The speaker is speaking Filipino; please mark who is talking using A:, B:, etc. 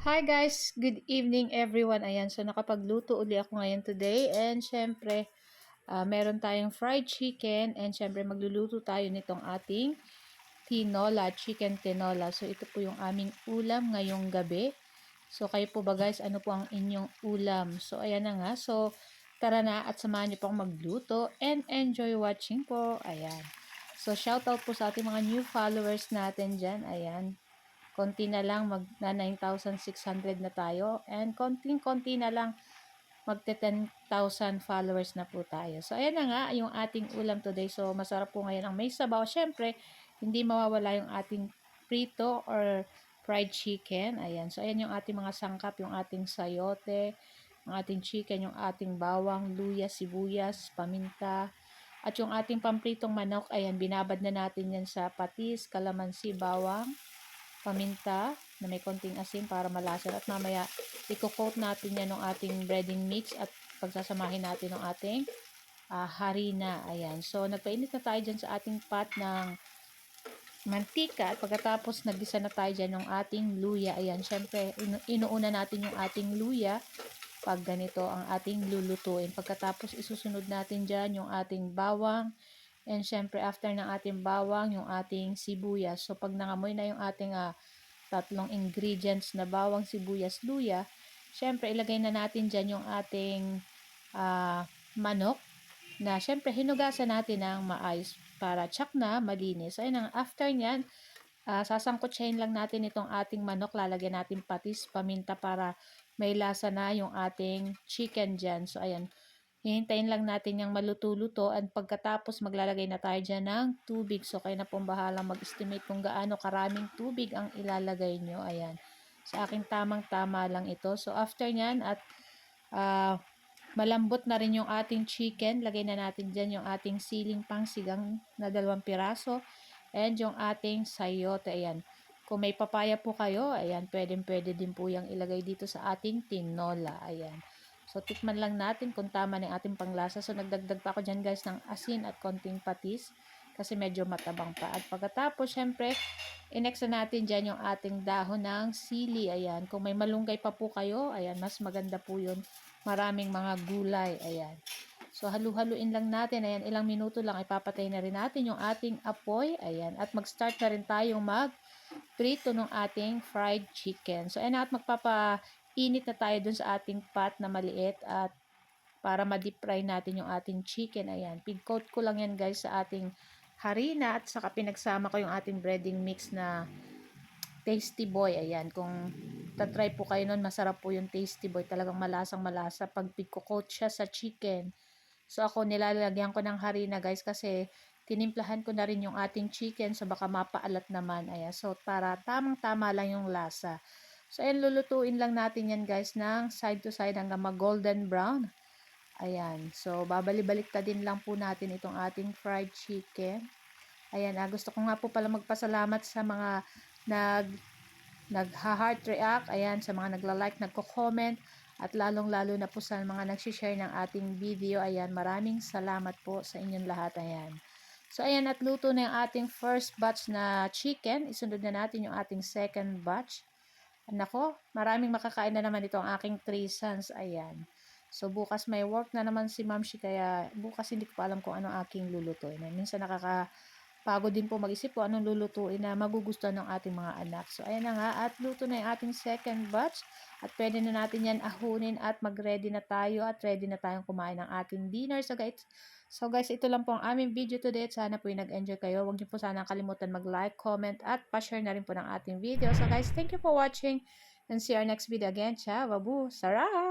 A: Hi guys, good evening everyone. Ayan, so nakapagluto uli ako ngayon today and syempre meron tayong fried chicken and syempre magluluto tayo nitong ating tinola, chicken tinola. So ito po yung aming ulam ngayong gabi. So kayo po ba guys, ano po ang inyong ulam? So ayan na nga. So tara na at samahan niyo po akong magluto and enjoy watching po. Ayan. So shout out po sa ating mga new followers natin dyan. Ayan. Konti na lang, mag na 9,600 na tayo. And konting-konti na lang, magte 10,000 followers na po tayo. So, ayan na nga, yung ating ulam today. So, masarap po ngayon ang may sabaw. Siyempre, hindi mawawala yung ating prito or fried chicken. Ayan. So, ayan yung ating mga sangkap, yung ating sayote, yung ating chicken, yung ating bawang, luya, sibuyas, paminta, at yung ating pampritong manok. Ayan, binabad na natin yan sa patis, kalamansi, bawang, paminta na may konting asin para malasa at mamaya i-coat natin yan ng ating breading mix at pagsasamahin natin ng ating harina. Ayan. So, nagpainit na tayo dyan sa ating pot ng mantika at pagkatapos nagisa na tayo dyan ng ating luya. Ayan. Syempre, inuuna natin yung ating luya pag ganito ang ating lulutuin. Pagkatapos isusunod natin dyan yung ating bawang. And syempre, after ng ating bawang, yung ating sibuyas. So, pag nangamoy na yung ating tatlong ingredients na bawang, sibuyas, luya, syempre, ilagay na natin dyan yung ating manok na syempre, hinugasan natin ng maayos para tsak na malinis. Ayun, after nyan, sasangkutsahin lang natin itong ating manok. Lalagyan natin patis, paminta para may lasa na yung ating chicken dyan. So, ayan. Hihintayin lang natin yung maluto-luto at pagkatapos maglalagay na tayo dyan ng tubig. So, kayo na pong bahalang mag-estimate kung gaano karaming tubig ang ilalagay nyo. Ayan. Sa akin tamang-tama lang ito. So, after nyan at malambot na rin yung ating chicken, lagay na natin dyan yung ating siling pangsigang na 2 piraso and yung ating sayote. Ayan. Kung may papaya po kayo, ayan, pwede din po yung ilagay dito sa ating tinola. Ayan. So, tikman lang natin kung tama na yung ating panglasa. So, nagdagdag pa ako dyan guys ng asin at konting patis kasi medyo matabang pa. At pagkatapos, syempre, inex na natin dyan yung ating dahon ng sili. Ayan. Kung may malunggay pa po kayo, ayan, mas maganda po yun. Maraming mga gulay. Ayan. So, halu-haluin lang natin. Ayan, ilang minuto lang ipapatay na rin natin yung ating apoy. Ayan. At mag-start na rin tayong prito ng ating fried chicken. So, ayan at magpapainit na tayo dun sa ating pot na maliit at para ma-deep fry natin yung ating chicken. Ayan, pig-coat ko lang yan guys sa ating harina at saka pinagsama ko yung ating breading mix na Tasty Boy. Ayan, kung tatry po kayo nun, masarap po yung Tasty Boy. Talagang malasang malasa pag pig-coat siya sa chicken. So, ako nilalagyan ko ng harina guys kasi tinimplahan ko na rin yung ating chicken so baka mapaalat naman. Ayan. So, para tamang-tama lang yung lasa. So, ayan, lulutuin lang natin yan guys ng side to side hanggang mag-golden brown. Ayan. So, babalik-balik ta din lang po natin itong ating fried chicken. Ayan. Gusto ko nga po pala magpasalamat sa mga nagha-heart react. Ayan. Sa mga nagla-like, nagko-comment. At lalong-lalo na po sa mga nagsishare ng ating video. Ayan, maraming salamat po sa inyong lahat. Ayan. So, ayan, at luto na yung ating first batch na chicken. Isunod na natin yung ating second batch. Nako, maraming makakain na naman ito ang aking 3 sons. Ayan. So, bukas may work na naman si Mamshi. Kaya, bukas hindi ko pa alam kung ano aking lulutuin. Minsan nakakapagod din po mag-isip kung anong lulutuin na magugustuhan ng ating mga anak. So, ayan na nga. At luto na yung ating second batch. At pwede na natin yan ahunin at mag-ready na tayo at ready na tayong kumain ng ating dinner. So guys, ito lang po ang aming video today at sana po yung nag-enjoy kayo. Huwag niyo po sana kalimutan mag-like, comment at pa-share na rin po ng ating video. So guys, thank you for watching and see our next video again. Ciao, babu, sarap!